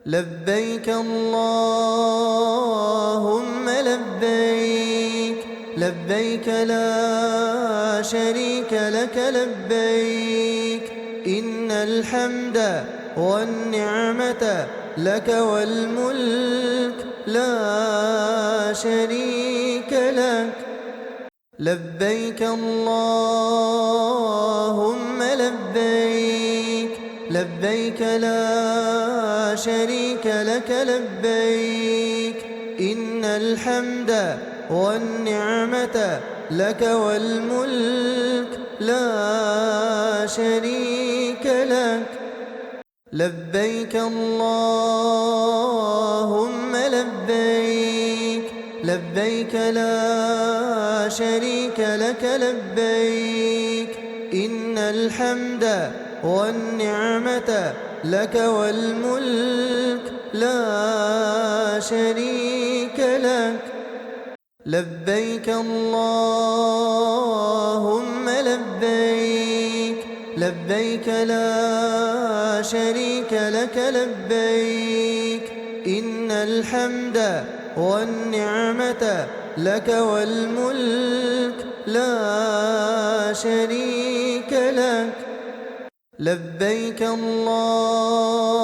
لبيك اللهم لبيك، لبيك لا شريك لك لبيك، إن الحمد والنعمة لك والملك لا شريك لك. لبيك اللهم لبيك، لبيك لا شريك لك لبيك، إن الحمد والنعمة لك والملك لا شريك لك. لبيك اللهم لبيك، لبيك لا شريك لك لبيك، إن الحمد والنعمة لك والملك لا شريك لك. لبيك اللهم لبيك، لبيك لا شريك لك لبيك، إن الحمد والنعمة لك والملك لا شريك لك. لبيك اللهم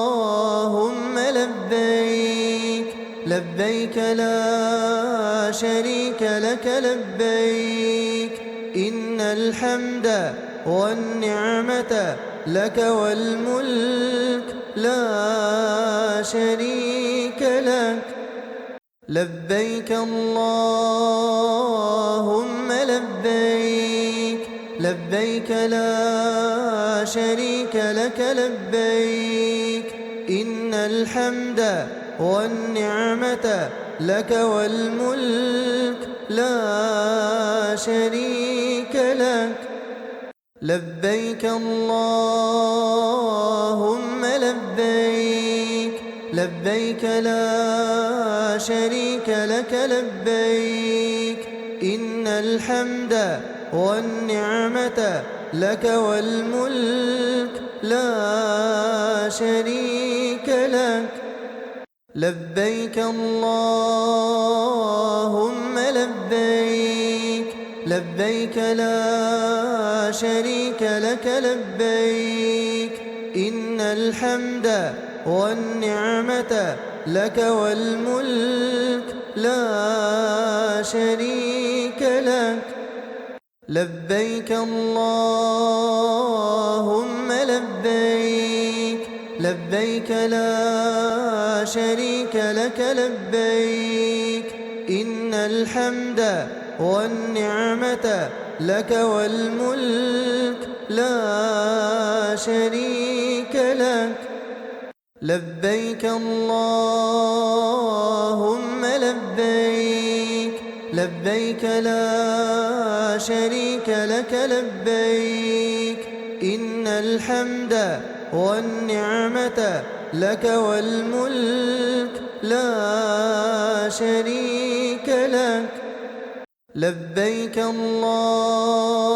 لبيك، لبيك لا شريك لك لبيك، إن الحمد والنعمة لك والملك لا شريك لك. لبيك اللهم لبيك، لبيك لا شريك لك لبيك، إن الحمد والنعمة لك والملك لا شريك لك. لبيك اللهم لبيك، لبيك لا شريك لك لبيك، إن الحمد والنعمة لك والملك لا شريك لك. لبيك اللهم لبيك، لبيك لا شريك لك لبيك، إن الحمد والنعمة لك والملك لا شريك لك. لبيك اللهم لبيك، لبيك لا شريك لك لبيك، إن الحمد والنعمة لك والملك لا شريك لك. لبيك اللهم لبيك، لبيك لا شريك لك لبيك، إن الحمد والنعمة لك والملك لا شريك لك. لبيك اللهم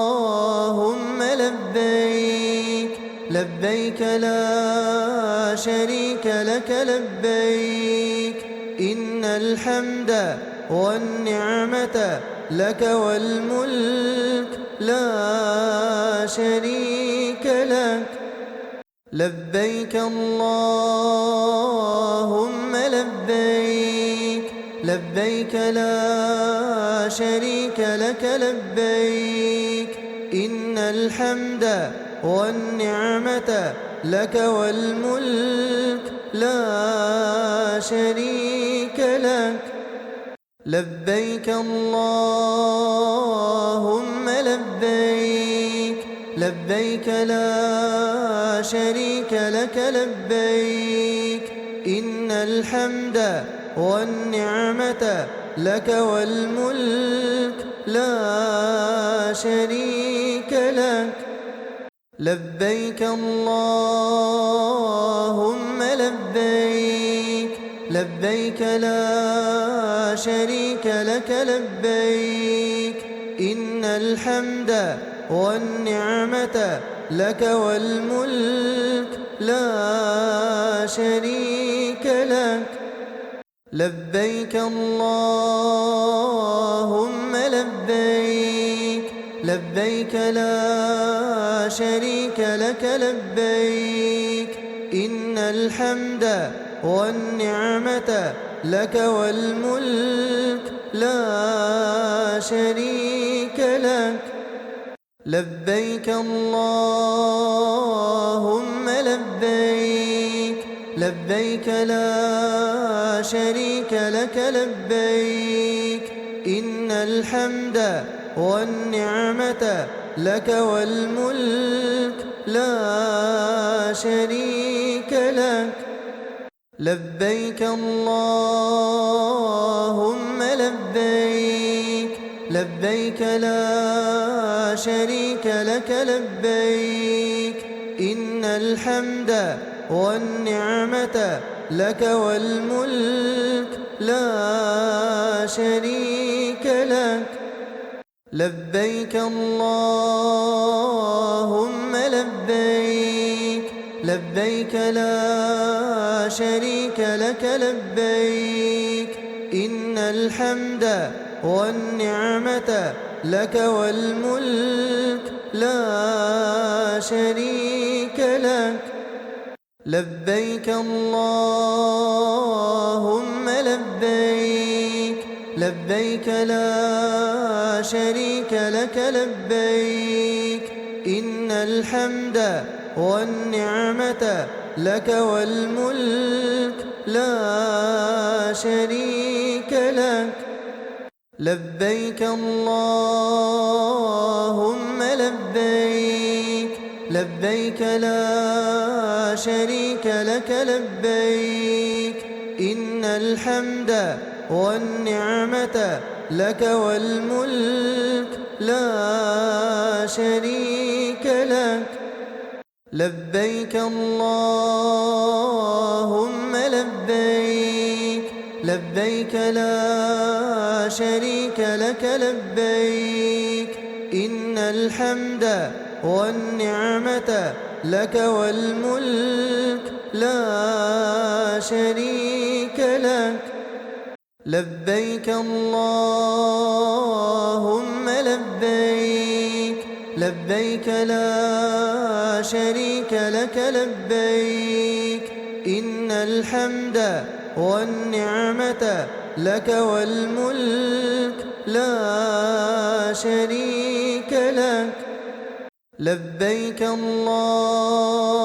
لبيك، لبيك لا شريك لك لبيك، إن الحمد والنعمة لك والملك لا شريك لك. لبيك اللهم لبيك، لبيك لا شريك لك لبيك، إن الحمد والنعمة لك والملك لا شريك لك. لبيك اللهم لبيك، لبيك لا شريك لك لبيك، إن الحمد والنعمة لك والملك لا شريك لك. لبيك اللهم لبيك، لبيك لا شريك لك لبيك، إن الحمد والنعمة لك والملك لا شريك لك. لبيك اللهم لبيك، لبيك لا شريك لك لبيك، إن الحمد والنعمة لك والملك لا شريك لك. لبيك اللهم لبيك، لبيك لا شريك لك لبيك، إن الحمد والنعمة لك والملك لا شريك لك. لبيك اللهم لبيك، لبيك لا شريك لك لبيك، إن الحمد والنعمة لك والملك لا شريك لك. لبيك اللهم لبيك، لبيك لا شريك لك لبيك، إن الحمد والنعمة لك والملك لا شريك لك. لبيك اللهم لبيك، لبيك لا شريك لك لبيك، إن الحمد والنعمة لك والملك لا شريك لك. لبيك اللهم لبيك، لبيك لا شريك لك لبيك، إن الحمد والنعمة لك والملك لا شريك لك. لبيك اللهم لبيك، لبيك لا شريك لك لبيك، إن الحمد والنعمة لك والملك لا شريك لك. لبيك اللهم لبيك، لبيك لا شريك لك لبيك، إن الحمد والنعمة لك والملك لا شريك لك. لبيك اللهم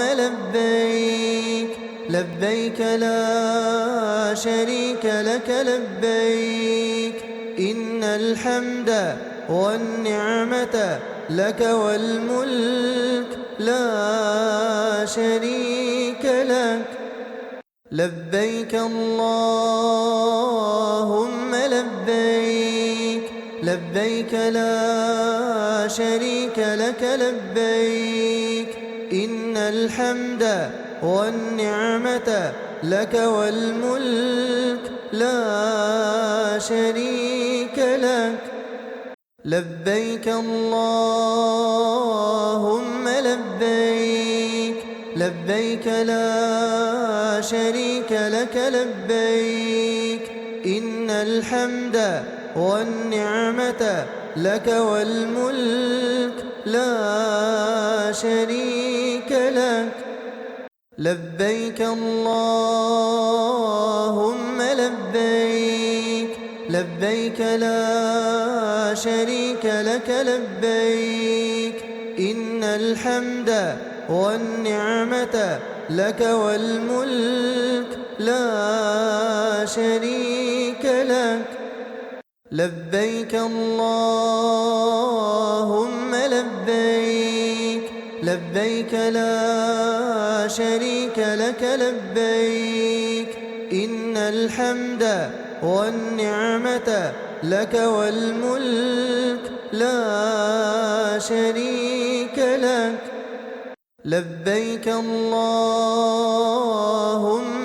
لبيك، لبيك لا شريك لك لبيك، إن الحمد والنعمة لك والملك لا شريك لك. لبيك اللهم لبيك، لبيك لا شريك لك لبيك، إن الحمد والنعمة لك والملك لا شريك لك. لبيك اللهم لبيك، لبيك لا شريك لك لبيك، إن الحمد والنعمة لك والملك لا شريك لك. لبيك اللهم لبيك، لبيك لا شريك لك لبيك، إن الحمد والنعمة لك والملك لا شريك لك. لبيك اللهم لبيك، لبيك لا شريك لك لبيك، إن الحمد والنعمة لك والملك لا شريك لك. لبيك اللهم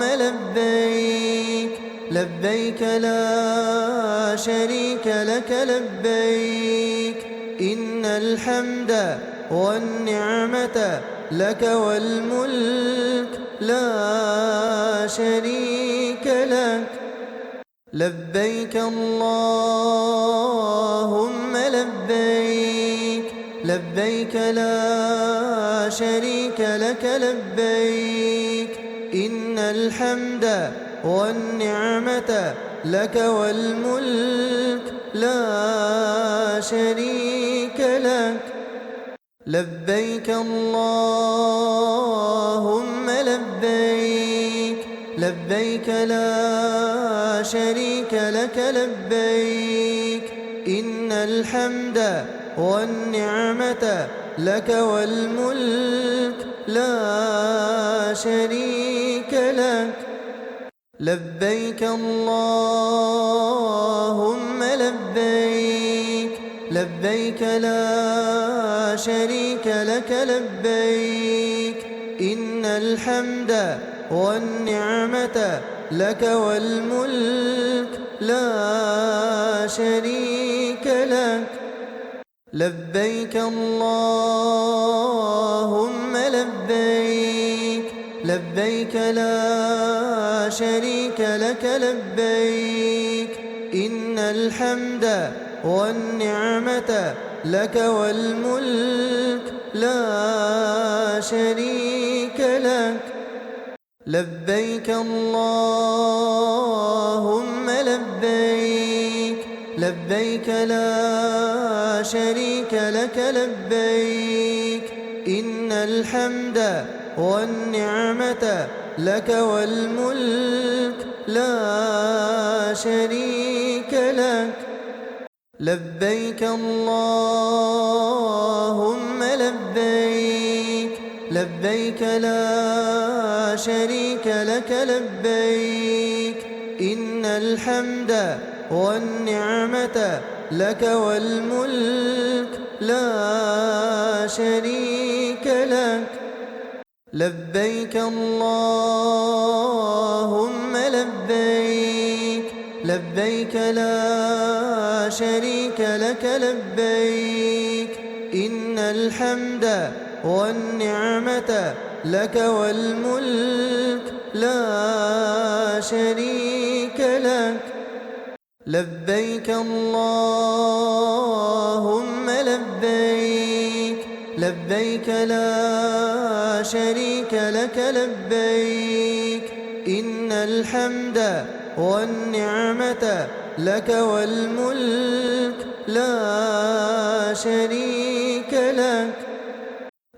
لبيك، لبيك لا شريك لك لبيك، إن الحمد والنعمة لك والملك لا شريك لك. لبيك اللهم لبيك، لبيك لا شريك لك لبيك، إن الحمد والنعمة لك والملك لا شريك لك. لبيك اللهم لبيك، لبيك لا شريك لك لبيك، إن الحمد والنعمة لك والملك لا شريك لك. لبيك اللهم لبيك، لبيك لا شريك لك لبيك، إن الحمد والنعمة لك والملك لا شريك لك. لبيك اللهم لبيك، لبيك لا شريك لك لبيك، إن الحمد والنعمة لك والملك لا شريك لك. لبيك اللهم لبيك، لبيك لا شريك لك لبيك، إن الحمد والنعمة لك والملك لا شريك لك. لبيك اللهم لبيك، لبيك لا شريك لك لبيك، إن الحمد والنعمة لك والملك لا شريك لك. لبيك اللهم لبيك، لبيك لا شريك لك لبيك، إن الحمد والنعمة لك والملك لا شريك لك. لبيك اللهم لبيك، لبيك لا شريك لك لبيك، إن الحمد والنعمة لك والملك لا شريك لك.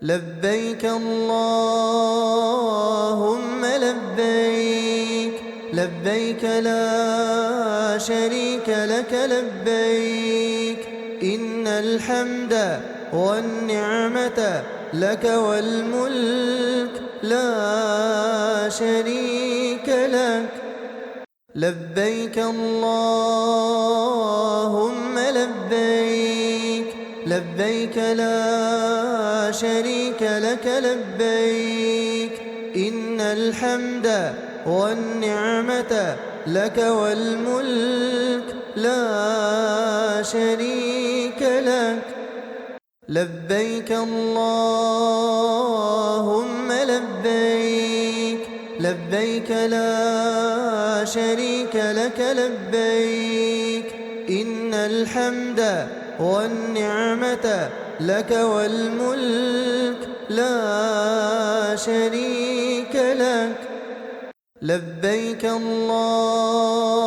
لبيك اللهم لبيك، لبيك لا شريك لك لبيك، إن الحمد والنعمة لك والملك لا شريك لك. لبيك اللهم لبيك، لبيك لا شريك لك لبيك، إن الحمد والنعمة لك والملك لا شريك لك. لبيك اللهم لبيك، لبيك لا شريك لك لبيك، إن الحمد والنعمة لك والملك لا شريك لك. لبيك اللهم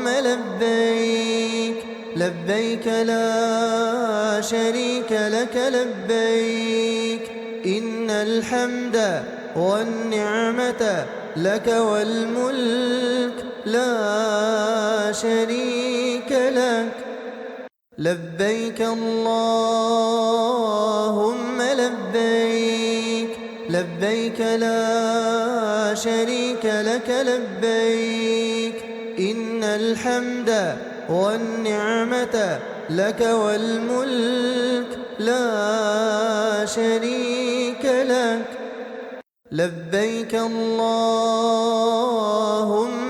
لبيك، لبيك لا شريك لك لبيك، إن الحمد والنعمة لك والملك لا شريك لك. لبيك اللهم لبيك، لبيك لا شريك لك لبيك، إن الحمد والنعمة لك والملك لا شريك لك. لبيك اللهم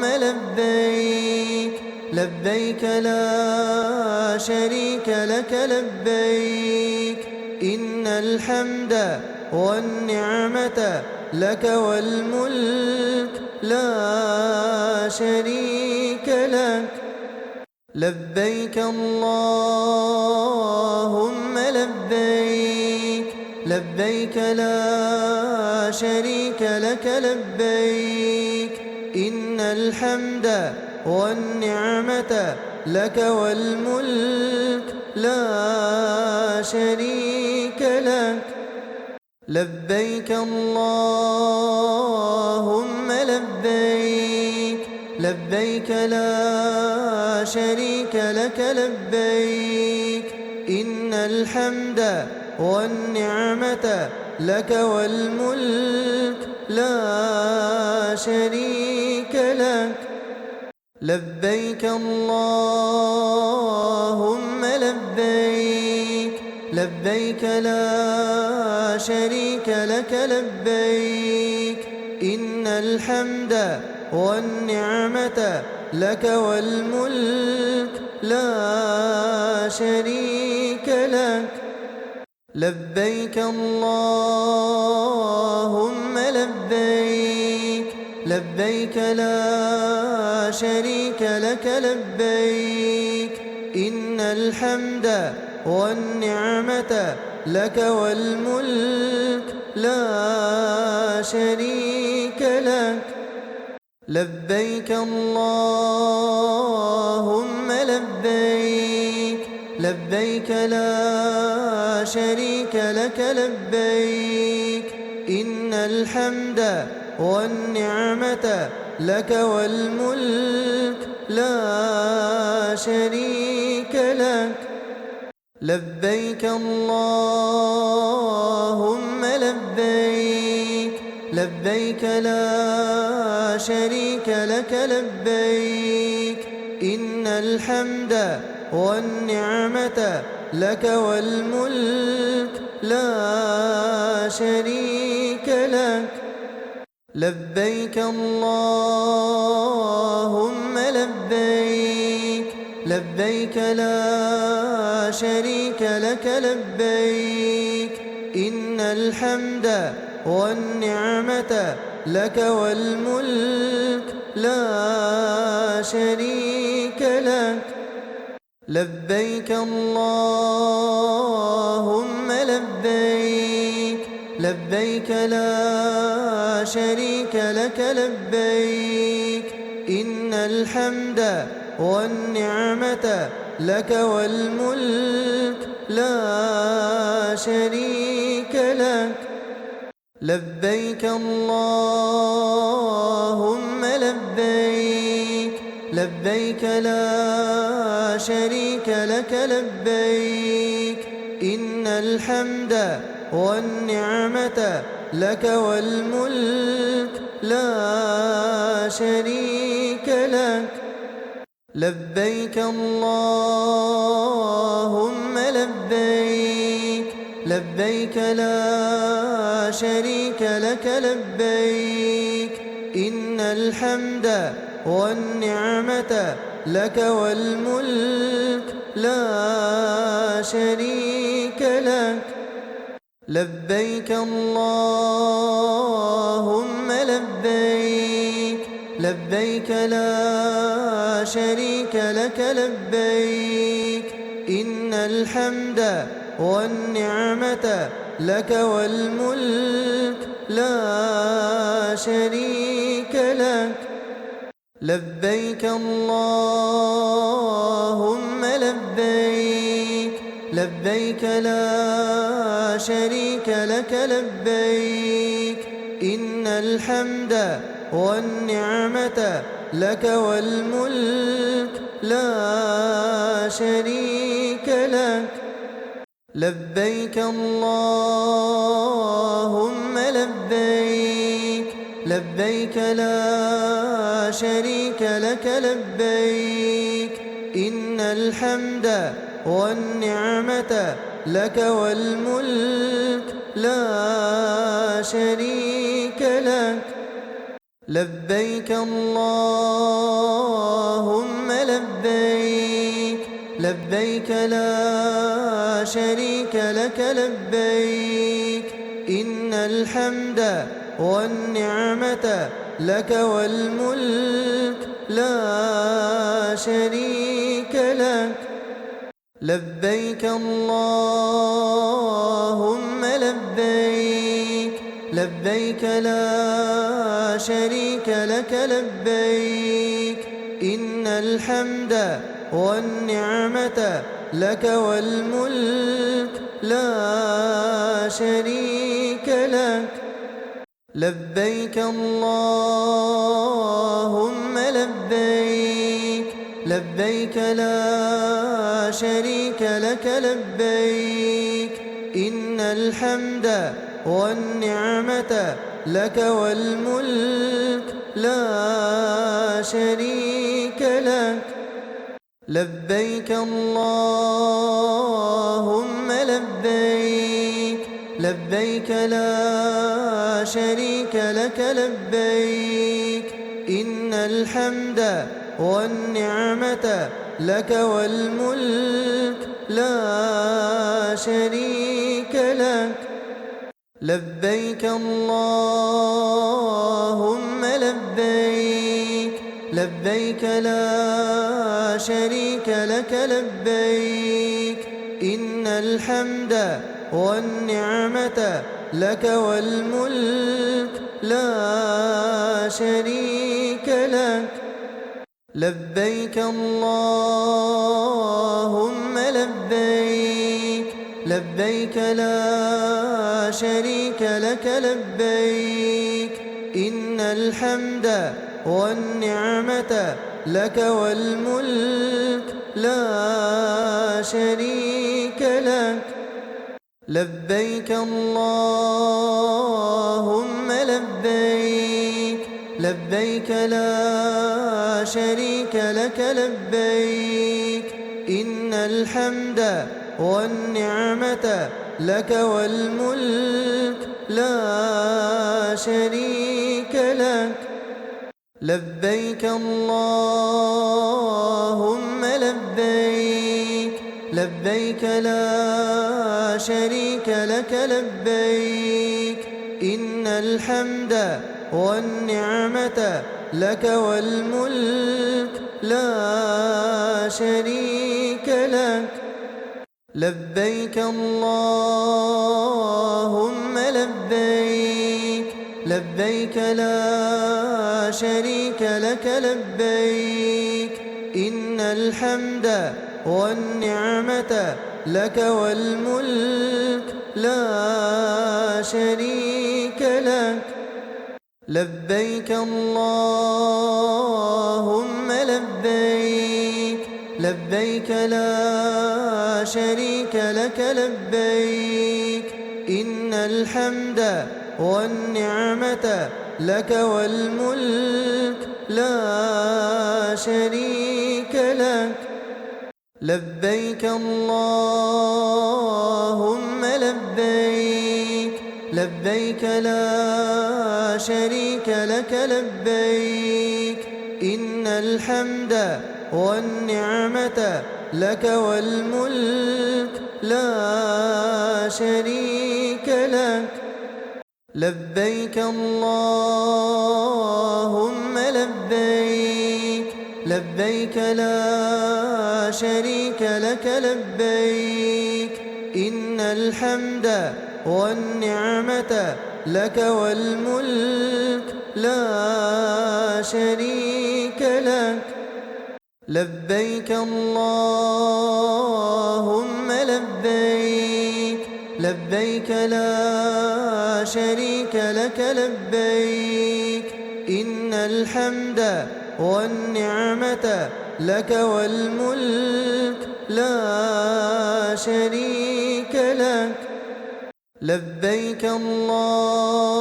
لبيك، لبيك لا شريك لك لبيك، إن الحمد والنعمة لك والملك لا شريك لك. لبيك اللهم لبيك، لبيك لا شريك لك لبيك، إن الحمد والنعمة لك والملك لا شريك لك. لبيك اللهم لبيك، لبيك لا شريك لك لبيك، إن الحمد والنعمة لك والملك لا شريك لك. لبيك اللهم لبيك، لبيك لا شريك لك لبيك، إن الحمد والنعمة لك والملك لا شريك لك. لبيك اللهم لبيك، لبيك لا شريك لك لبيك، إن الحمد والنعمة لك والملك لا شريك لك. لبيك اللهم لبيك، لبيك لا شريك لك لبيك، إن الحمد والنعمة لك والملك لا شريك لك. لبيك اللهم لبيك، لبيك لا شريك لك لبيك، إن الحمد والنعمة لك والملك لا شريك لك. لبيك اللهم لبيك، لبيك لا شريك لك لبيك، إن الحمد والنعمة لك والملك لا شريك لك. لبيك اللهم لبيك، لبيك لا شريك لك لبيك، إن الحمد والنعمة لك والملك لا شريك لك. لبيك اللهم لبيك، لبيك لا شريك لك لبيك، إن الحمد والنعمة لك والملك لا شريك لك. لبيك اللهم لبيك، لبيك لا شريك لك لبيك، إن الحمد والنعمة لك والملك لا شريك لك. لبيك اللهم لبيك، لبيك لا شريك لك لبيك، إن الحمد والنعمة لك والملك لا شريك لك. لبيك اللهم لبيك، لبيك لا شريك لك لبيك، إن الحمد والنعمة لك والملك لا شريك لك. لبيك اللهم لبيك، لبيك لا شريك لك لبيك، إن الحمد والنعمة لك والملك لا شريك لك. لبيك اللهم لبيك، لبيك لا شريك لك لبيك، إن الحمد والنعمة لك والملك لا شريك لك لبيك اللهم لبيك لبيك لا شريك لك لبيك إن الحمد والنعمة لك والملك لا شريك لك لبيك اللهم لبيك لبيك لا شريك لك لبيك إن الحمد والنعمة لك والملك لا شريك لك لبيك اللهم لبيك لبيك لا شريك لك لبيك إن الحمد والنعمة لك والملك لا شريك لك لبيك اللهم لبيك لبيك لا شريك لك لبيك إن الحمد والنعمة لك والملك لا شريك لك لبيك اللهم لبيك لبيك لا شريك لك لبيك إن الحمد والنعمة لك والملك لا شريك لك لبيك اللهم لبيك لبيك لا شريك لك لبيك إن الحمد والنعمة لك والملك لا شريك لك لبيك اللهم لبيك لبيك لا شريك لك لبيك إن الحمد والنعمة لك والملك لا شريك لك لبيك اللهم لبيك لبيك لا شريك لك لبيك إن الحمد والنعمة لك والملك لا شريك لك لبيك اللهم لبيك لبيك لا شريك لك لبيك إن الحمد والنعمة لك والملك لا شريك لك لبيك اللهم لبيك لبيك لا شريك لك لبيك إن الحمد والنعمة لك والملك لا شريك لك لبيك اللهم لبيك لبيك لا شريك لك لبيك إن الحمد والنعمة لك والملك لا شريك لك لبيك اللهم لبيك لبيك لا شريك لك لبيك إن الحمد والنعمة لك والملك لا شريك لك لبيك اللهم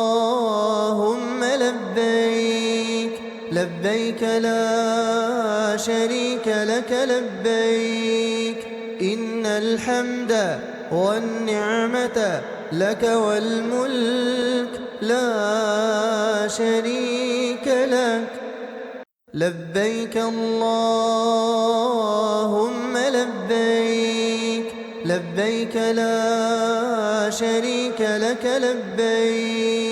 لبيك لبيك لا شريك لك لبيك إن الحمد والنعمة لك والملك لا شريك لك لبيك اللهم لبيك لبيك لا شريك لك لبيك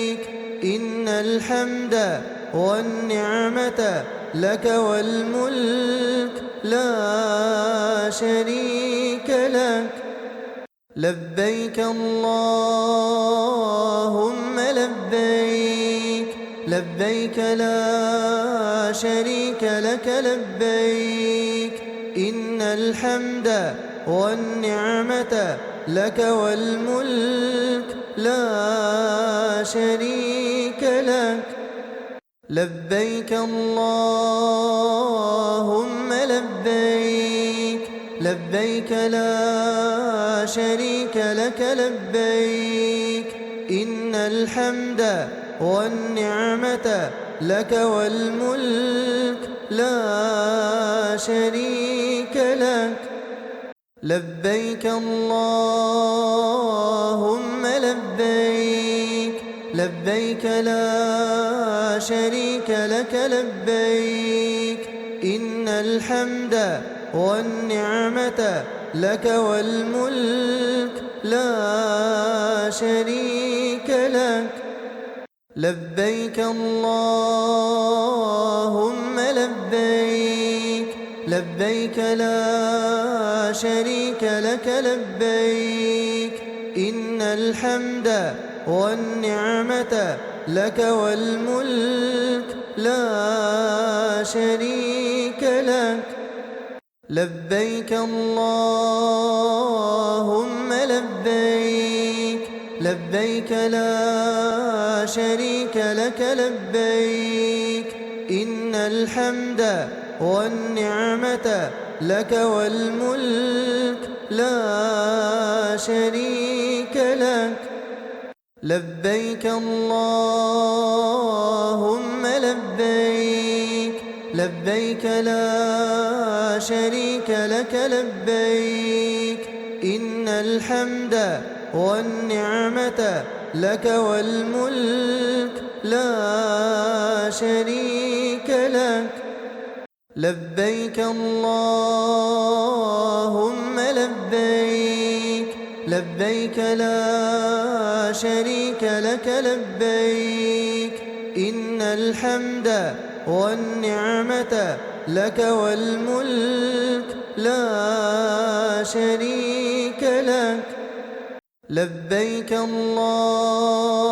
الحمد والنعمة لك والملك لا شريك لك لبيك اللهم لبيك لبيك لا شريك لك لبيك إن الحمد والنعمة لك والملك لا شريك لك لبيك اللهم لبيك لبيك لا شريك لك لبيك إن الحمد والنعمة لك والملك لا شريك لك لبيك اللهم لبيك لبيك لا شريك لك لبيك إن الحمد والنعمة لك والملك لا شريك لك لبيك اللهم لبيك لبيك لا شريك لك لبيك إن الحمد والنعمة لك والملك لا شريك لك لبيك اللهم لبيك لبيك لا شريك لك لبيك إن الحمد والنعمة لك والملك لا شريك لك لبيك اللهم لبيك لبيك لا شريك لك لبيك إن الحمد والنعمة لك والملك لا شريك لك لبيك اللهم لبيك لبيك لا شريك لك لبيك إن الحمد والنعمة لك والملك لا شريك لك لبيك اللهم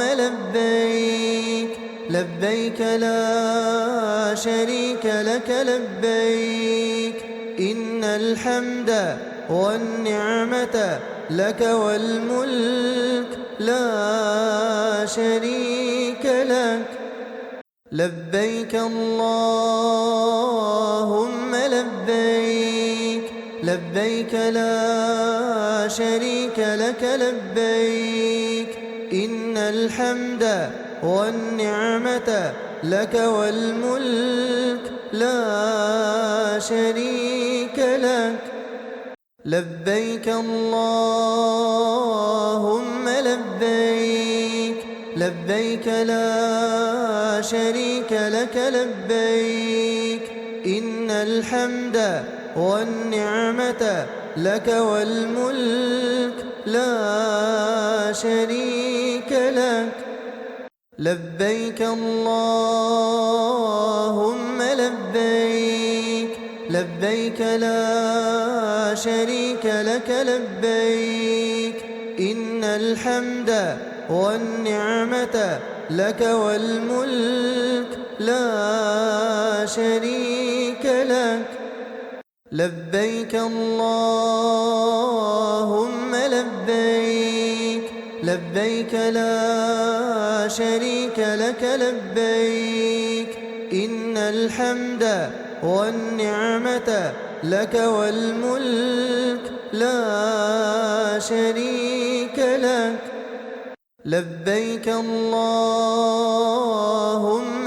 لبيك لبيك لا شريك لك لبيك إن الحمد والنعمة لك والملك لا شريك لك لبيك اللهم لبيك لبيك لا شريك لك لبيك إن الحمد والنعمة لك والملك لا شريك لك لبيك اللهم لبيك لبيك لا شريك لك لبيك إن الحمد والنعمة لك والملك لا شريك لك لبيك اللهم لبيك لبيك لا شريك لك لبيك إن الحمد والنعمة لك والملك لا شريك لك لبيك اللهم لبيك لبيك لا شريك لك لبيك إن الحمد والنعمة لك والملك لا شريك لك لبيك اللهم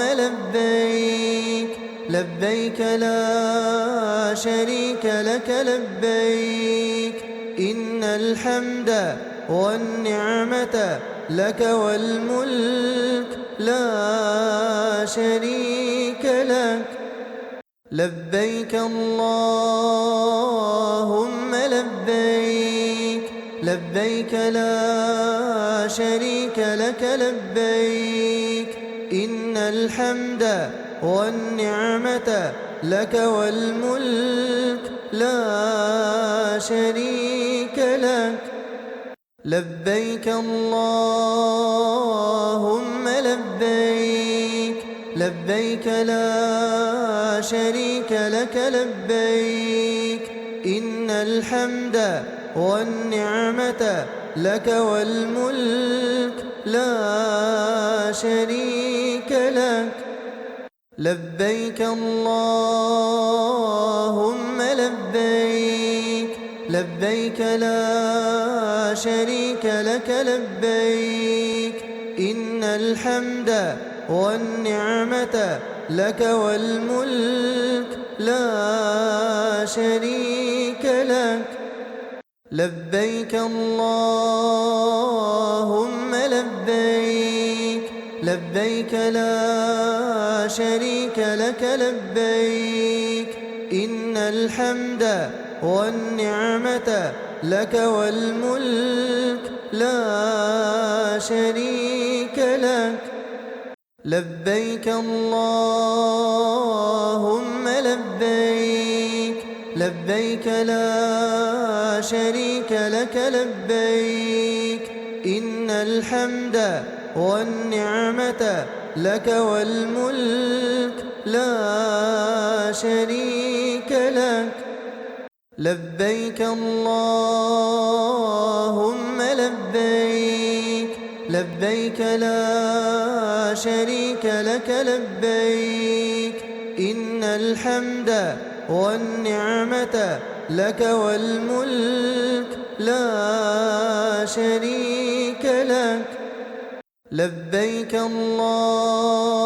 لبيك لبيك لا شريك لك لبيك إن الحمد والنعمة لك والملك لا شريك لك لبيك اللهم لبيك لبيك لا شريك لك لبيك الحمد والنعمة لك والملك لا شريك لك. لبيك اللهم لبيك، لبيك لا شريك لك لبيك، إن الحمد والنعمة لك والملك لا شريك لك. لبيك اللهم لبيك، لبيك لا شريك لك لبيك، إن الحمد والنعمة لك والملك لا شريك لك. لبيك اللهم لبيك، لبيك لا شريك لك لبيك، إن الحمد والنعمة لك والملك لا شريك لك. لبيك اللهم لبيك، لبيك لا شريك لك لبيك، إن الحمد والنعمة لك والملك لا شريك لك. لبيك اللهم لبيك، لبيك لا شريك لك لبيك، إن الحمد والنعمة لك والملك لا شريك لك. لبيك اللهم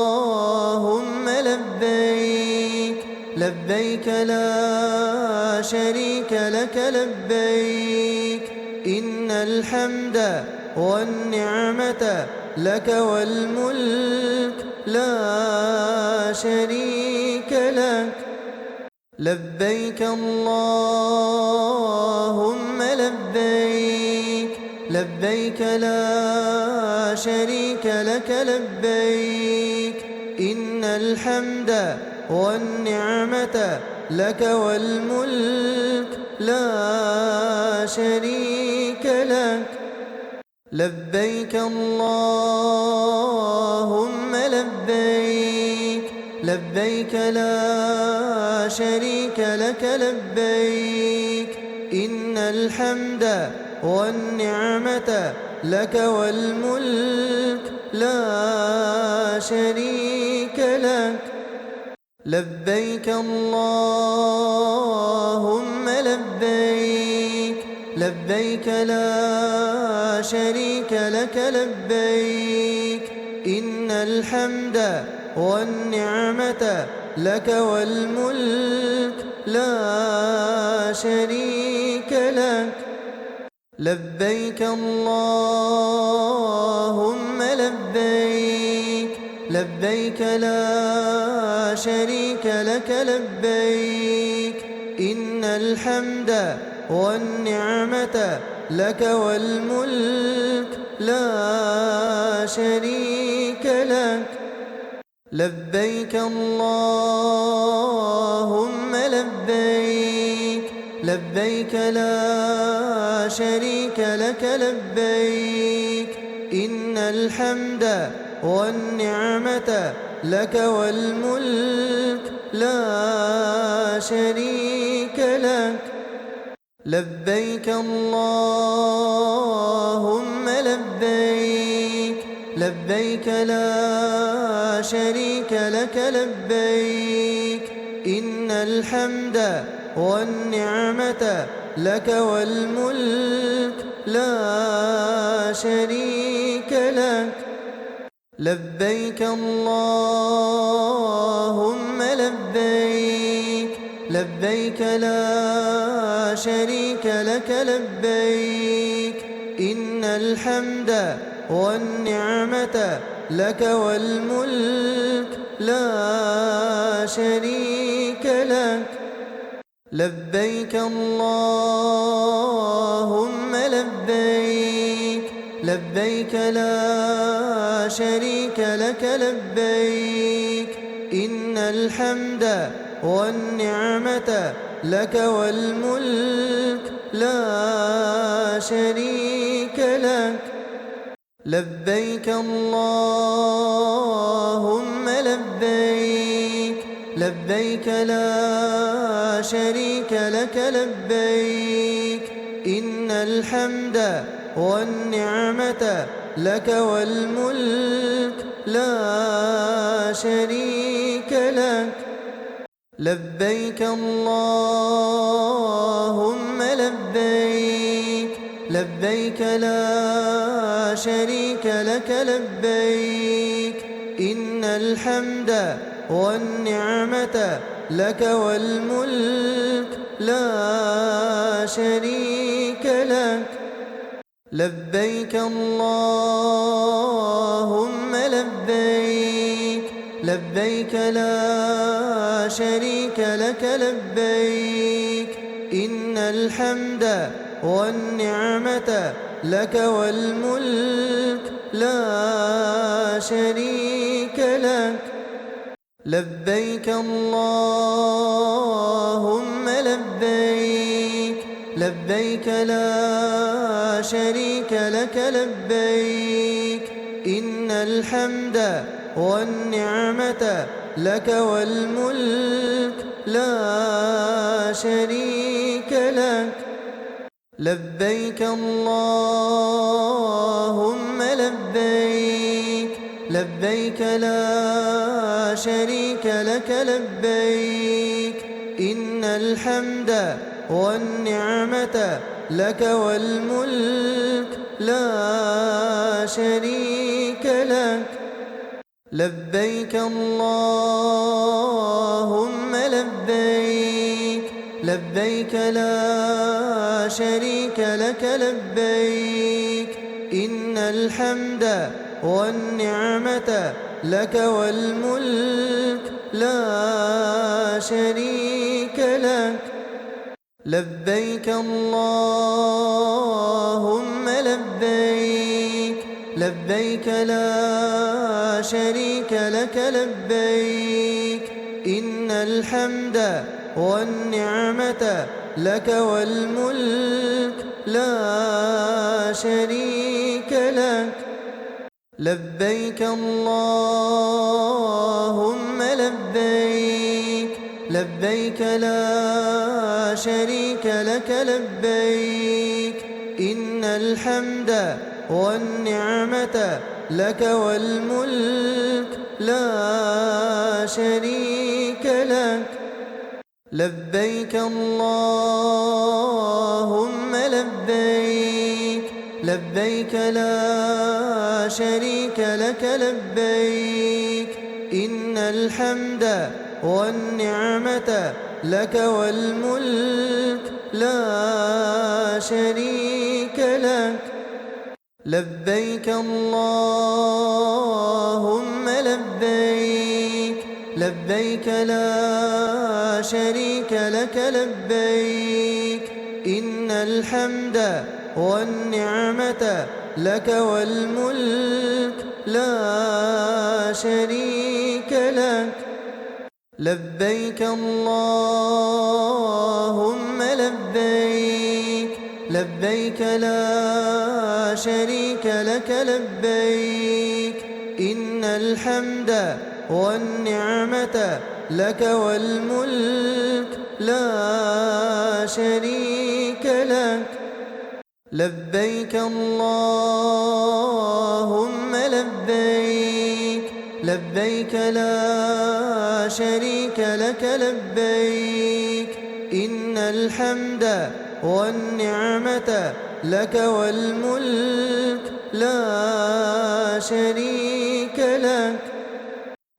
لبيك، لبيك لا شريك لك لبيك، إن الحمد والنعمة لك والملك لا شريك لك. لبيك اللهم لبيك، لبيك لا شريك لك لبيك، إن الحمد والنعمة لك والملك لا شريك لك. لبيك اللهم لبيك، لبيك لا شريك لك لبيك، إن الحمد والنعمة لك والملك لا شريك لك. لبيك اللهم لبيك، لبيك لا شريك لك لبيك، إن الحمد والنعمة لك والملك لا شريك لك. لبيك اللهم لبيك، لبيك لا شريك لك لبيك، إن الحمد والنعمة لك والملك لا شريك لك. لبيك اللهم لبيك، لبيك لا شريك لك لبيك، إن الحمد والنعمة لك والملك لا شريك لك. لبيك اللهم لبيك، لبيك لا شريك لك لبيك، إن الحمد والنعمة لك والملك لا شريك لك. لبيك اللهم لبيك، لبيك لا شريك لك لبيك، إن الحمد والنعمة لك والملك لا شريك لك. لبيك اللهم لبيك، لبيك لا شريك لك لبيك، إن الحمد والنعمة لك والملك لا شريك لك. لبيك اللهم لبيك لبيك لا شريك لك لبيك إن الحمد والنعمة لك والملك لا شريك لك. لبيك اللهم لبيك لبيك لا شريك لك لبيك إن الحمد والنعمة لك والملك لا شريك لك. لبيك اللهم لبيك لبيك لا شريك لك لبيك إن الحمد والنعمة لك والملك لا شريك لك. لبيك اللهم لبيك لبيك لا شريك لك لبيك إن الحمد والنعمة لك والملك لا شريك لك. لبيك اللهم لبيك لبيك لا شريك لك لبيك إن الحمد والنعمة لك والملك لا شريك لك. لبيك اللهم لبيك لبيك لا شريك لك لبيك إن الحمد والنعمة لك والملك لا شريك لك. لبيك اللهم لبيك لبيك لا شريك لك لبيك إن الحمد والنعمة لك والملك لا شريك لك. لبيك اللهم لبيك لبيك لا شريك لك لبيك إن الحمد والنعمة لك والملك لا شريك لك. لبيك اللهم لبيك لبيك لا شريك لك لبيك إن الحمد والنعمة لك والملك لا شريك لك. لبيك اللهم لبيك لبيك لا شريك لك لبيك إن الحمد والنعمة لك والملك لا شريك لك. لبيك اللهم لبيك لبيك لا شريك لك لبيك إن الحمد والنعمة لك والملك لا شريك لك. لبيك اللهم لبيك لبيك لا شريك لك لبيك إن الحمد والنعمة لك والملك لا شريك لك.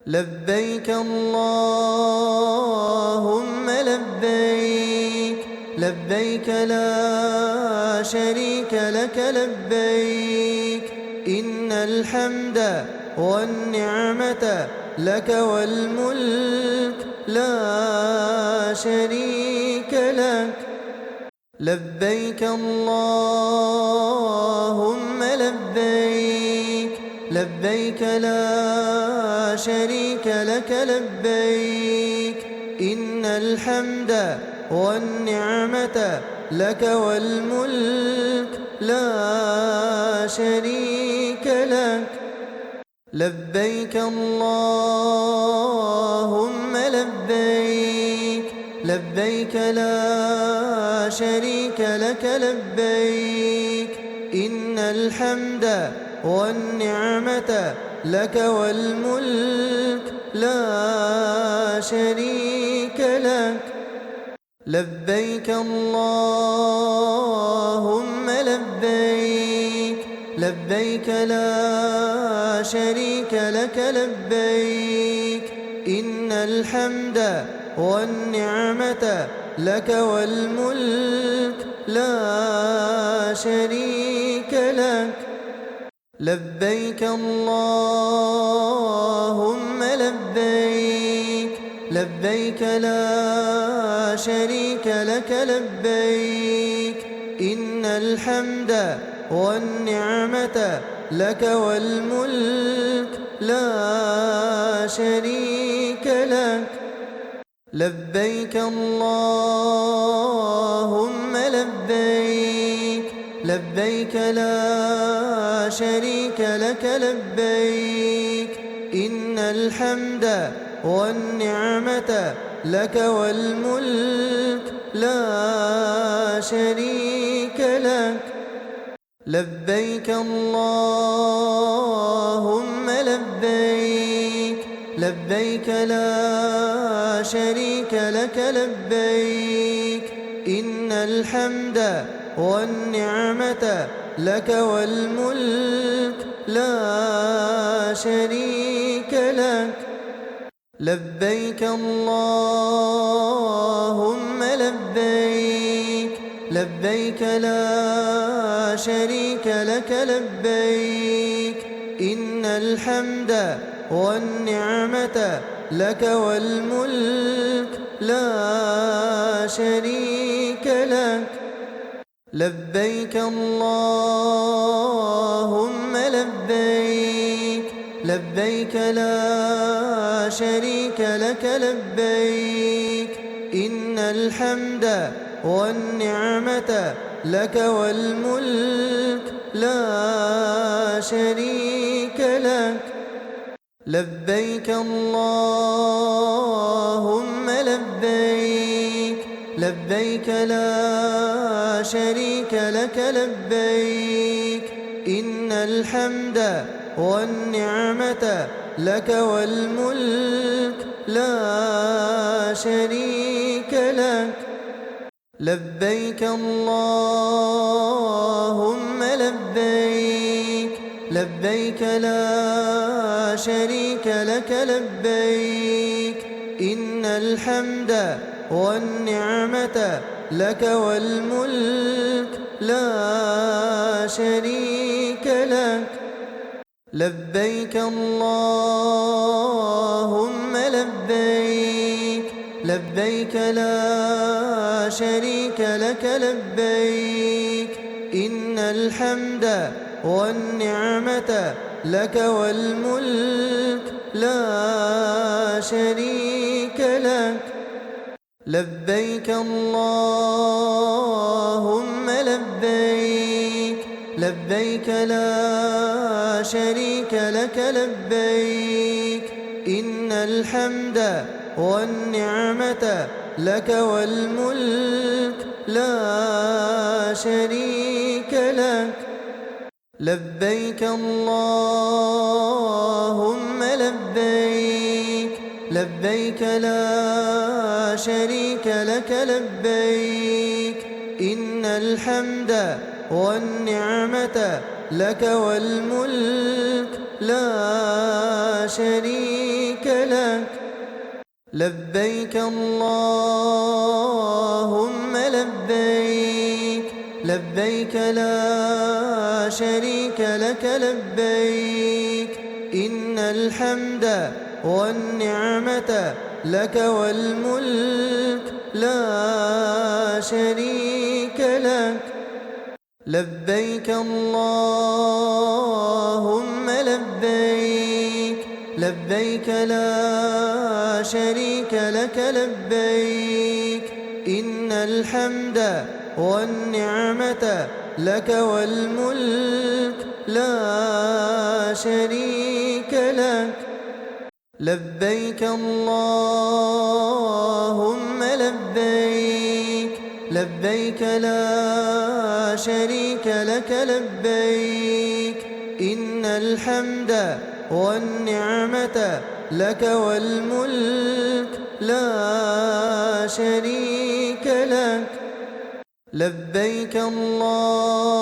لبيك اللهم لبيك لبيك لا شريك لك لبيك إن الحمد والنعمة لك والملك لا شريك لك. لبيك اللهم لبيك لبيك لا شريك لك لبيك إن الحمد والنعمة لك والملك لا شريك لك لبيك اللهم لبيك لبيك لا شريك لك لبيك إن الحمد والنعمة لك والملك لا شريك لك لبيك اللهم لبيك لبيك لا شريك لك لبيك إن الحمد والنعمة لك والملك لا شريك لك لبيك اللهم لبيك لبيك لا شريك لك لبيك إن الحمد والنعمة لك والملك لا شريك لك لبيك اللهم لبيك لبيك لا شريك لك لبيك إن الحمد والنعمة لك والملك لا شريك لك لبيك اللهم لبيك لبيك لا شريك لك لبيك إن الحمد والنعمة لك والملك لا شريك لك لبيك اللهم لبيك لبيك لا شريك لك لبيك إن الحمد والنعمة لك والملك لا شريك لك لبيك اللهم لبيك لبيك لا شريك لك لبيك إن الحمد والنعمة لك والملك لا شريك لك لبيك اللهم لبيك لبيك لا شريك لك لبيك إن الحمد والنعمة لك والملك لا شريك لك لبيك اللهم لبيك لبيك لا شريك لك لبيك إن الحمد والنعمة لك والملك لا شريك لك لبيك اللهم لبيك لبيك لا شريك لك لبيك إن الحمد والنعمة لك والملك لا شريك لك لبيك اللهم لبيك لبيك لا شريك لك لبيك إن الحمد والنعمة لك والملك لا شريك لك لبيك اللهم لبيك لبيك لا شريك لك لبيك إن الحمد والنعمة لك والملك لا شريك لك لبيك اللهم لبيك لبيك لا شريك لك لبيك إن الحمد والنعمة لك والملك لا شريك لك لبيك اللهم لبيك لبيك لا شريك لك لبيك إن الحمد والنعمة لك والملك لا شريك لك لبيك اللهم لبيك لبيك لا شريك لك لبيك إن الحمد والنعمة لك والملك لا شريك لك لبيك اللهم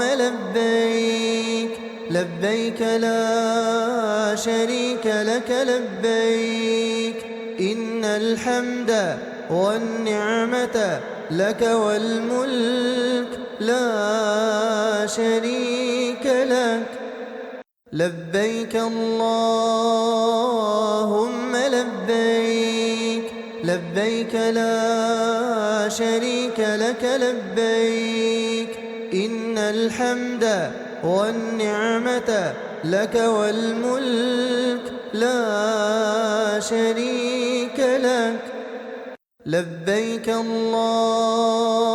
لبيك لبيك لا شريك لك لبيك إن الحمد والنعمة لك والملك لا شريك لك لبيك اللهم لبيك لبيك لا شريك لك لبيك إن الحمد والنعمة لك والملك لا شريك لك لبيك اللهم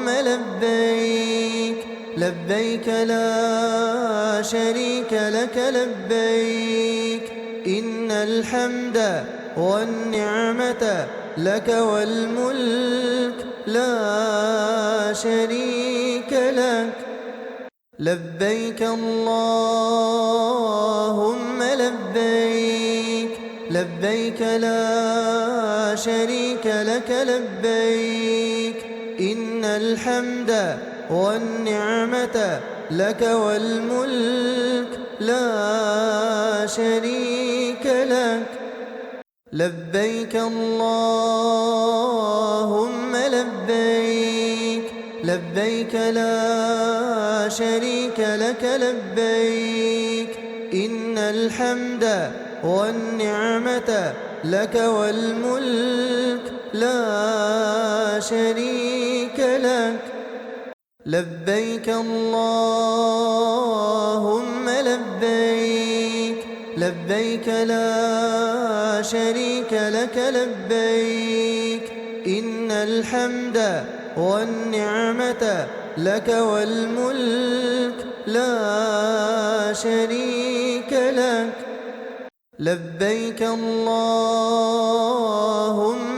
لبيك لبيك لا شريك لك لبيك إن الحمد والنعمة لك والملك لا شريك لك لبيك اللهم لبيك لبيك لا شريك لك لبيك إن الحمد والنعمة لك والملك لا شريك لك لبيك اللهم لبيك لبيك لا شريك لك لبيك إن الحمد والنعمة لك والملك لا شريك لك لبيك اللهم لبيك لبيك لا شريك لك لبيك إن الحمد والنعمة لك والملك لا شريك لك لبيك اللهم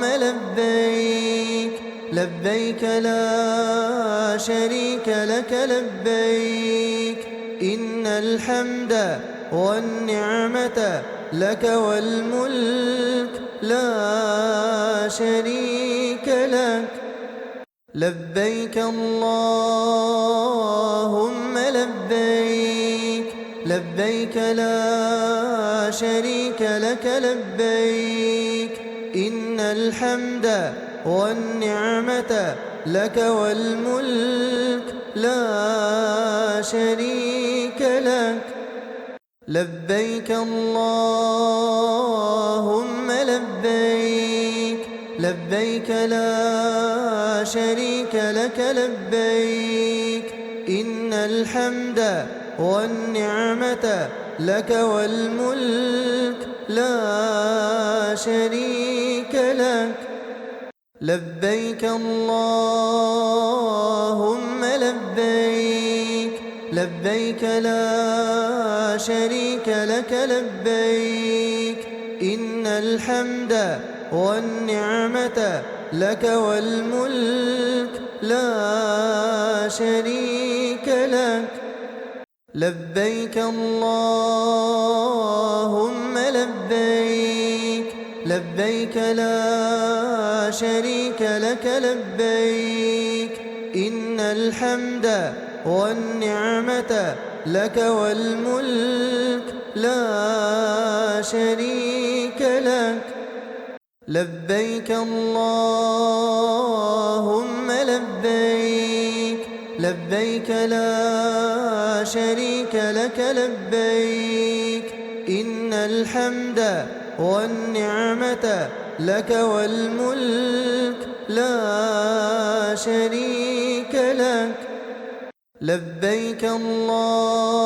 لبيك لبيك لا شريك لك لبيك إن الحمد والنعمة لك والملك لا شريك لك لبيك اللهم لبيك لبيك لا شريك لك لبيك إن الحمد والنعمة لك والملك لا شريك لك لبيك اللهم لبيك لبيك لا شريك لك لبيك إن الحمد والنعمة لك والملك لا شريك لك لبيك اللهم لبيك لبيك لا شريك لك لبيك إن الحمد والنعمة لك والملك لا شريك لك لبيك اللهم لبيك لبيك لا شريك لك لبيك إن الحمد والنعمة لك والملك لا شريك لك لبيك اللهم لبيك لبيك لا شريك لك لبيك إن الحمد والنعمة لك والملك لا شريك لك لبيك اللهم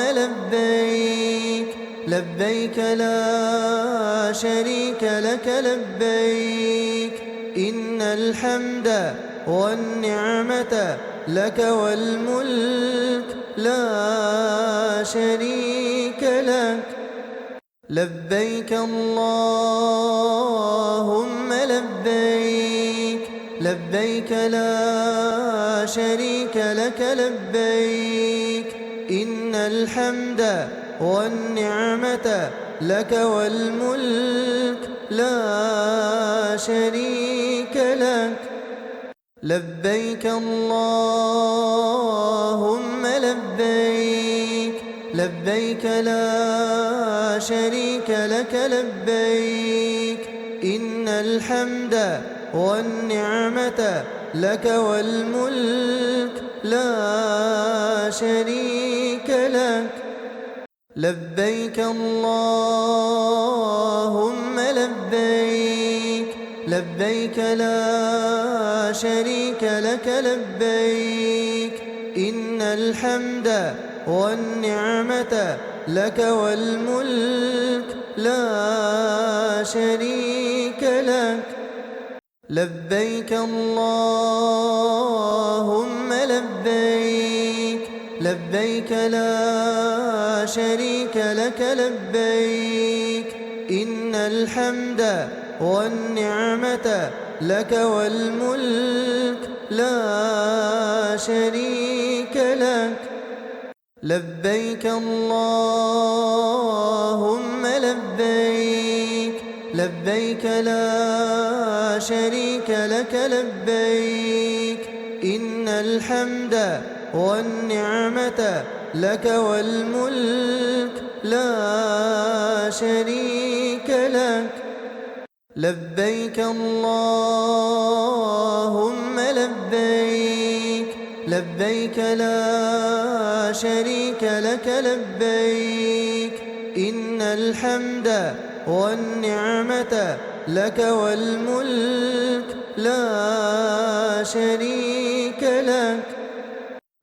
لبيك لبيك لا شريك لك لبيك إن الحمد والنعمة لك والملك لا شريك لك لبيك اللهم لبيك لبيك لا شريك لك لبيك إن الحمد والنعمة لك والملك لا شريك لك لبيك اللهم لبيك لبيك لا شريك لك لبيك إن الحمد والنعمة لك والملك لا شريك لك لبيك اللهم لبيك لبيك لا شريك لك لبيك إن الحمد والنعمة لك والملك لا شريك لك لبيك اللهم لبيك لبيك لا شريك لك لبيك إن الحمد والنعمة لك والملك لا شريك لك لبيك اللهم لبيك لبيك لا شريك لك لبيك إن الحمد والنعمة لك والملك لا شريك لك لبيك اللهم لبيك لبيك لا شريك لك لبيك إن الحمد والنعمة لك والملك لا شريك لك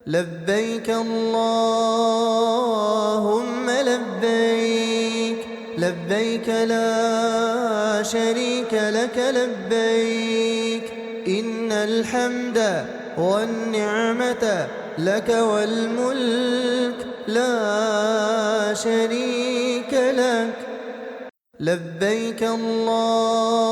لبيك اللهم لبيك لبيك لا شريك لك لبيك إن الحمد والنعمة لك والملك لا شريك لك لبيك اللهم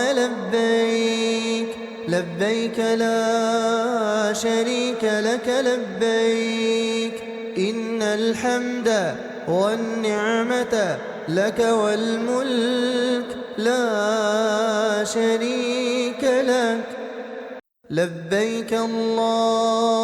لبيك لبيك لا شريك لك لبيك إن الحمد والنعمة لك والملك لا شريك لك لبيك اللهم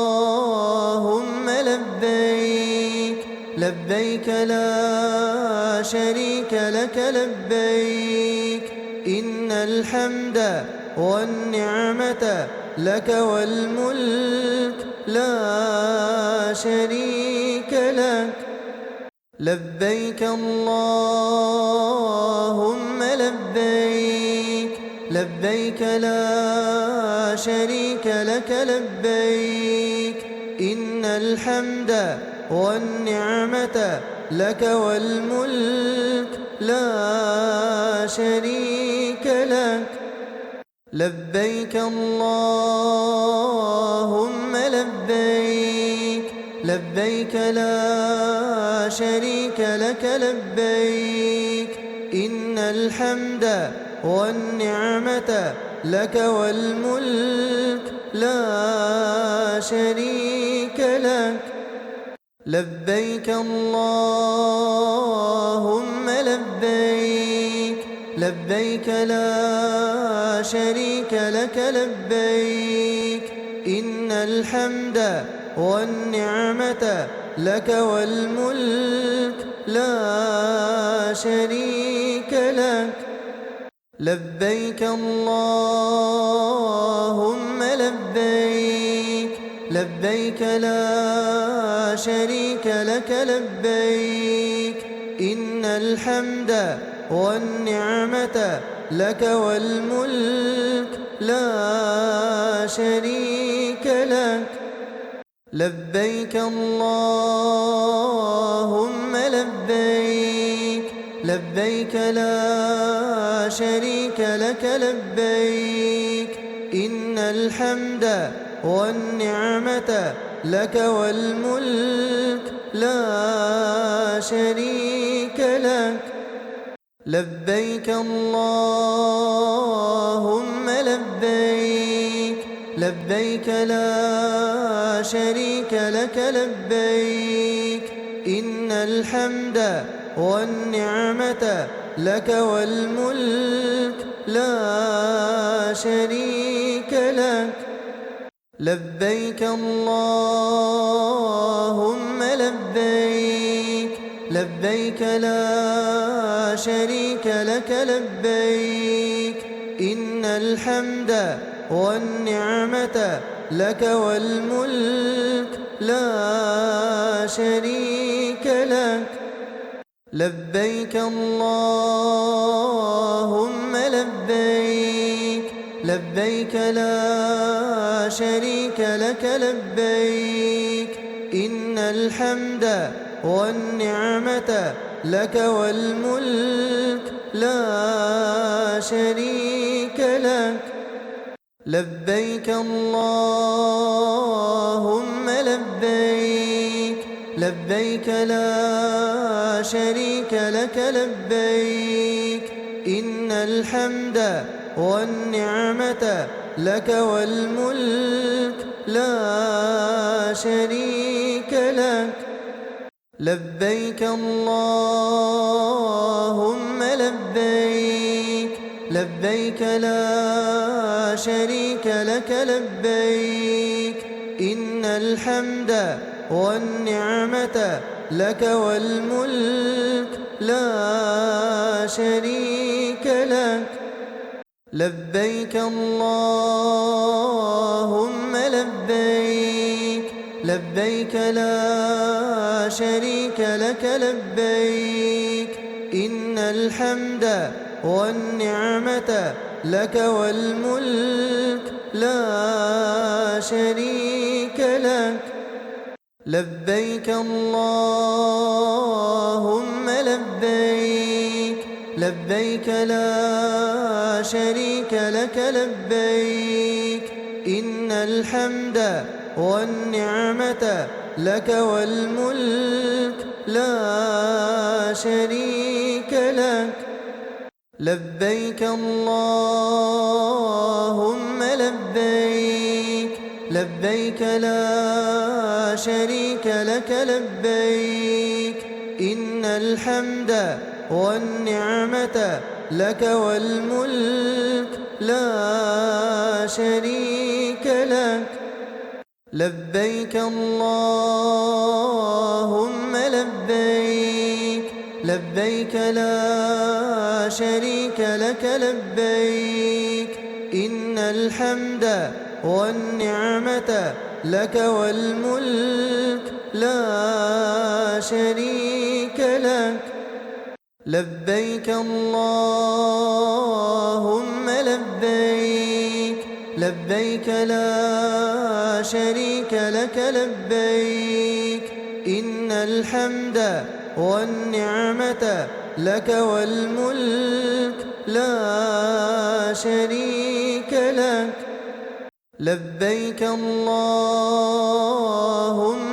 لبيك لبيك لا شريك لك لبيك إن الحمد والنعمة لك والملك لا شريك لك لبيك اللهم لبيك لبيك لا شريك لك لبيك إن الحمد والنعمة لك والملك لا شريك لك لبيك اللهم لبيك لبيك لا شريك لك لبيك إن الحمد والنعمة لك والملك لا شريك لك لبيك اللهم لبيك لبيك لا شريك لك لبيك إن الحمد والنعمة لك والملك لا شريك لك لبيك اللهم لبيك لبيك لا شريك لك لبيك إن الحمد والنعمة لك والملك لا شريك لك لبيك اللهم لبيك لبيك لا شريك لك لبيك إن الحمد والنعمة لك والملك لا شريك لك لبيك اللهم لبيك لبيك لا شريك لك لبيك إن الحمد والنعمة لك والملك لا شريك لك لبيك اللهم لبيك لبيك لا شريك لك لبيك إن الحمد والنعمة لك والملك لا شريك لك لبيك اللهم لبيك لبيك لا شريك لك لبيك إن الحمد والنعمة لك والملك لا شريك لك لبيك اللهم لبيك لبيك لا شريك لك لبيك إن الحمد والنعمة لك والملك لا شريك لك لبيك اللهم لبيك لبيك لا شريك لك لبيك إن الحمد والنعمة لك والملك لا شريك لك لبيك اللهم لبيك لبيك لا شريك لك لبيك إن الحمد والنعمة لك والملك لا شريك لك لبيك اللهم لبيك لبيك لا شريك لك لبيك إن الحمد والنعمة لك والملك لا شريك لك لبيك اللهم لبيك لبيك لا شريك لك لبيك إن الحمد والنعمة لك والملك لا شريك لك لبيك اللهم لبيك لبيك لا شريك لك لبيك إن الحمد والنعمة لك والملك لا شريك لك لبيك اللهم لبيك لبيك لا شريك لك لبيك إن الحمد والنعمة لك والملك لا شريك لك لبيك اللهم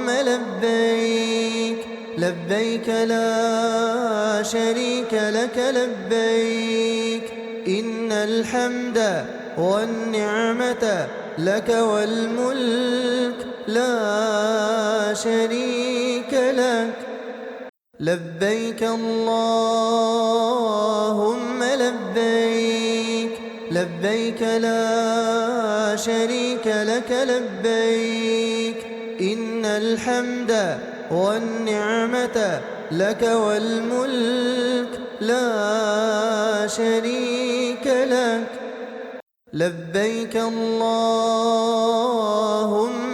لبيك لبيك لا شريك لك لبيك إن الحمد والنعمة لك والملك لا شريك لك لبيك اللهم لبيك لبيك لا شريك لك لبيك إن الحمد والنعمة لك والملك لا شريك لك لبيك اللهم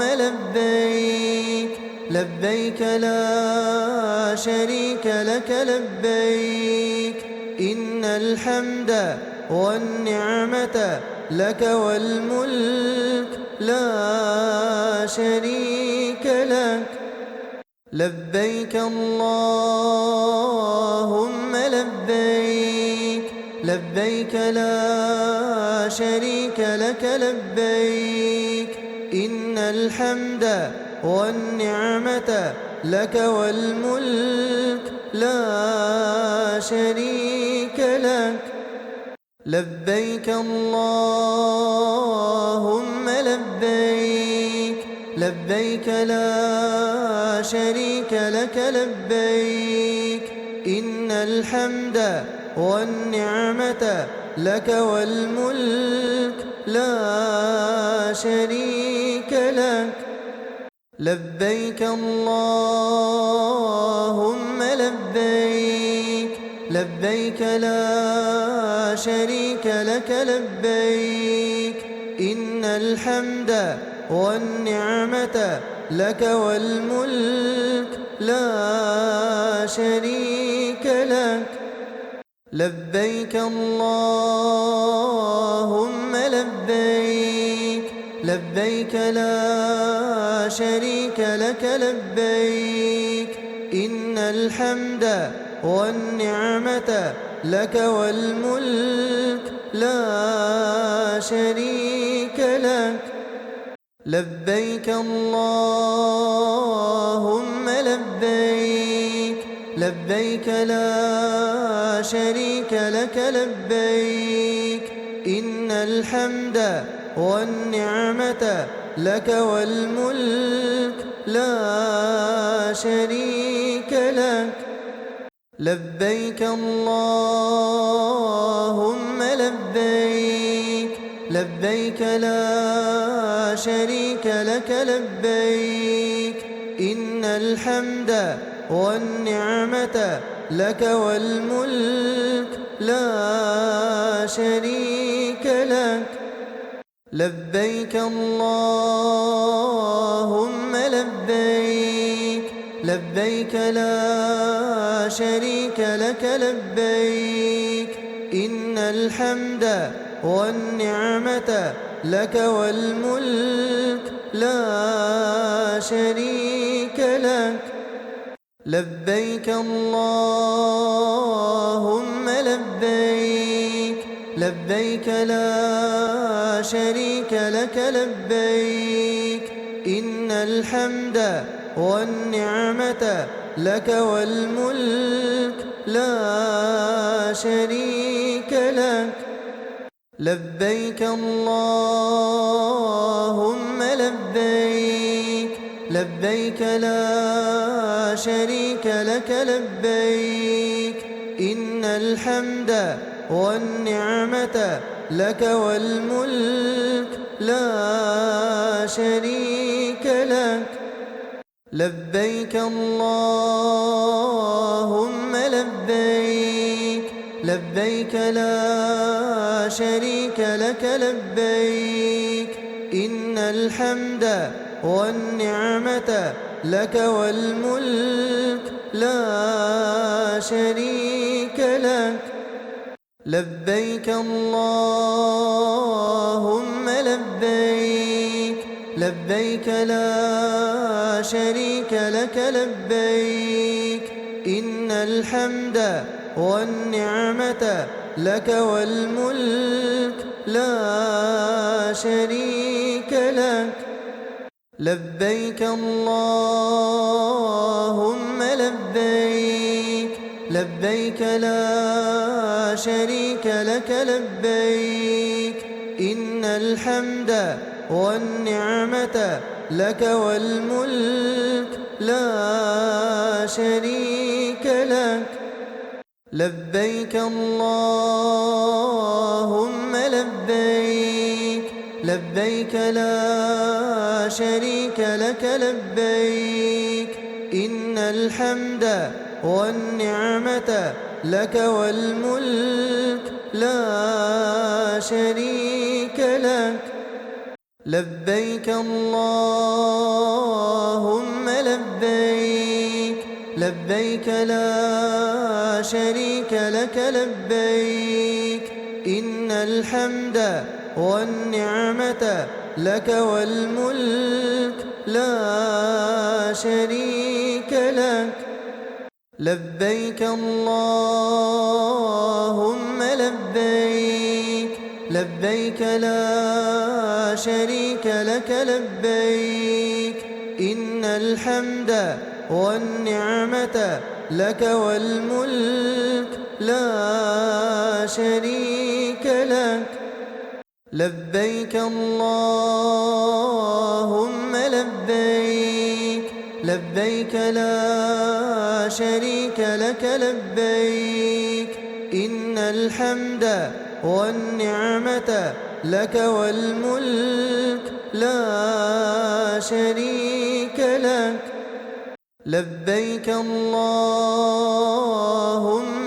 لبيك لبيك لا شريك لك لبيك إن الحمد والنعمة لك والملك لا شريك لك لبيك اللهم لبيك لبيك لا شريك لك لبيك إن الحمد والنعمة لك والملك لا شريك لك لبيك اللهم لبيك لبيك لا شريك لك لبيك إن الحمد والنعمة لك والملك لا شريك لك لبيك اللهم لبيك لبيك لا شريك لك لبيك إن الحمد والنعمة لك والملك لا شريك لك لبيك اللهم لبيك لبيك لا شريك لك لبيك إن الحمد والنعمة لك والملك لا شريك لك لبيك اللهم لبيك لبيك لا شريك لك لبيك إن الحمد والنعمة لك والملك لا شريك لك لبيك اللهم لبيك لبيك لا شريك لك لبيك إن الحمد والنعمة لك والملك لا شريك لك لبيك اللهم لبيك لبيك لا شريك لك لبيك إن الحمد والنعمة لك والملك لا شريك لك لبيك اللهم لبيك لبيك لا شريك لك لبيك إن الحمد والنعمة لك والملك لا شريك لك لبيك اللهم لبيك لبيك لا شريك لك لبيك إن الحمد والنعمة لك والملك لا شريك لك لبيك اللهم لبيك لبيك لا شريك لك لبيك إن الحمد والنعمة لك والملك لا شريك لك لبيك اللهم لبيك لبيك لا شريك لك لبيك إن الحمد والنعمة لك والملك لا شريك لك لبيك اللهم لبيك لبيك لا شريك لك لبيك إن الحمد والنعمة لك والملك لا شريك لك لبيك اللهم لبيك لبيك لا شريك لك لبيك إن الحمد والنعمة لك والملك لا شريك لبيك اللهم لبيك لبيك لا شريك لك لبيك إن الحمد والنعمة لك والملك لا شريك لك لبيك اللهم لبيك لبيك لا شريك لك لبيك إن الحمد والنعمة لك والملك لا شريك لك لبيك اللهم لبيك لبيك لا شريك لك لبيك إن الحمد والنعمة لك والملك لا شريك لك لبيك اللهم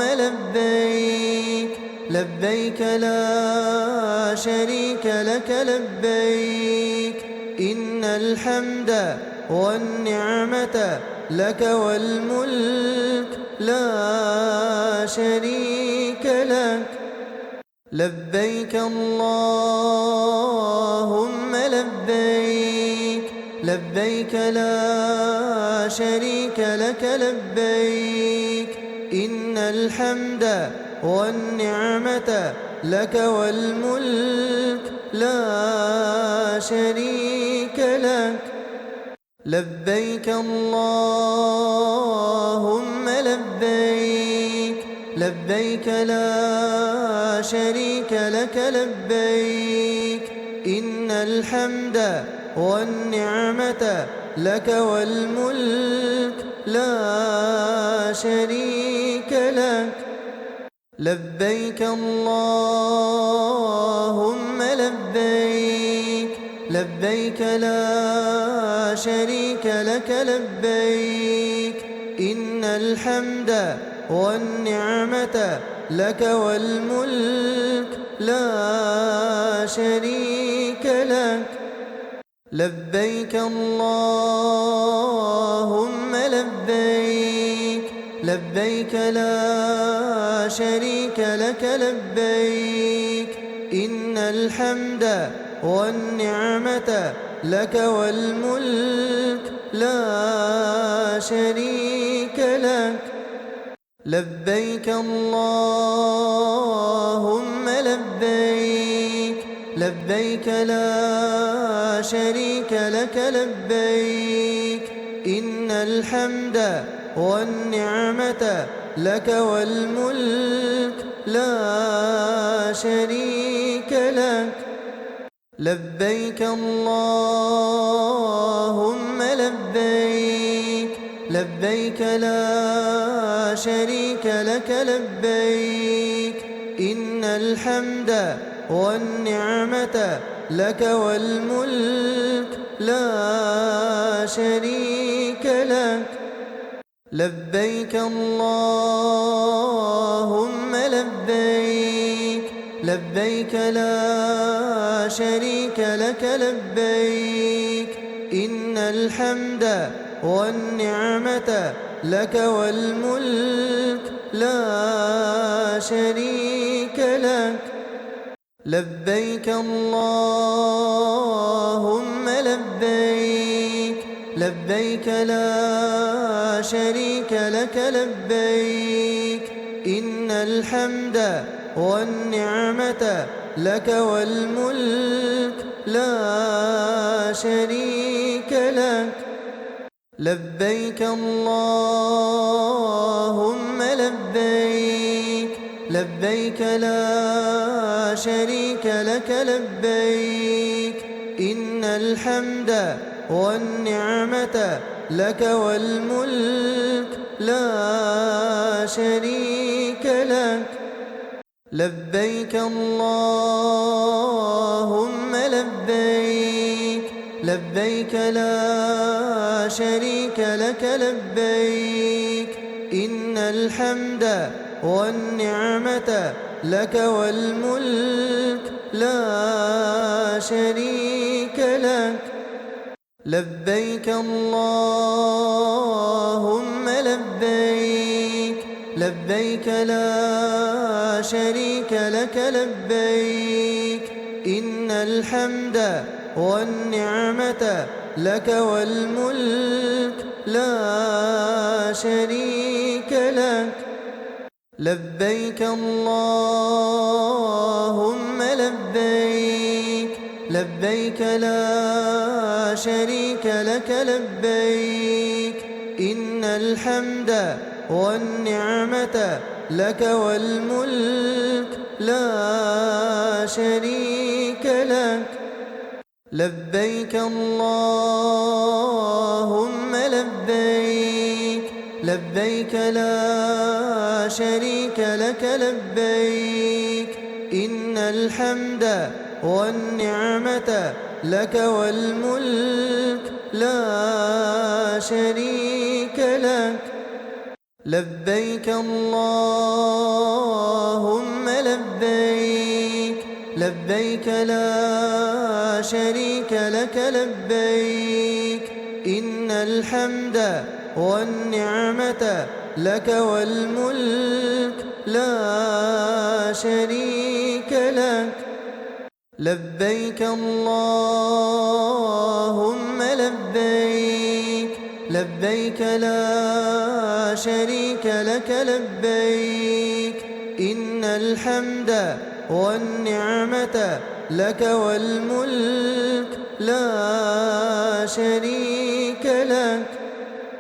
لبيك لبيك لا شريك لك لبيك إن الحمد والنعمة لك والملك لا شريك لك لبيك اللهم لبيك لبيك لا شريك لك لبيك إن الحمد والنعمة لك والملك لا شريك لك لبيك اللهم لبيك لبيك لا شريك لك لبيك إن الحمد والنعمة لك والملك لا شريك لك لبيك اللهم لبيك لبيك لا شريك لك لبيك إن الحمد والنعمة لك والملك لا شريك لك لبيك اللهم لبيك لبيك لا شريك لك لبيك إن الحمد والنعمة لك والملك لا شريك لك لبيك اللهم لبيك لبيك لا شريك لك لبيك إن الحمد والنعمة لك والملك لا شريك لك لبيك اللهم لبيك لبيك لا شريك لك لبيك إن الحمد والنعمة لك والملك لا شريك لك لبيك اللهم لبيك لبيك لا شريك لك لبيك إن الحمد والنعمة لك والملك لا شريك لك لبيك اللهم لبيك لبيك لا شريك لك لبيك إن الحمد والنعمة لك والملك لا شريك لك لبيك اللهم لبيك لبيك لا شريك لك لبيك إن الحمد والنعمة لك والملك لا شريك لك لبيك اللهم لبيك لبيك لا شريك لك لبيك إن الحمد والنعمة لك والملك لا شريك لك. لبيك اللهم لبيك، لبيك لا شريك لك لبيك، إن الحمد والنعمة لك والملك لا شريك لك. لبيك اللهم لبيك، لبيك لا شريك لك لبيك، إن الحمد والنعمة لك والملك لا شريك لك. لبيك اللهم لبيك، لبيك لا شريك لك لبيك، إن الحمد والنعمة لك والملك لا شريك لك. لبيك اللهم لبيك، لبيك لا شريك لك لبيك، إن الحمد والنعمة لك والملك لا شريك لك. لبيك اللهم لبيك، لبيك لا شريك لك لبيك، إن الحمد والنعمة لك والملك لا شريك لك.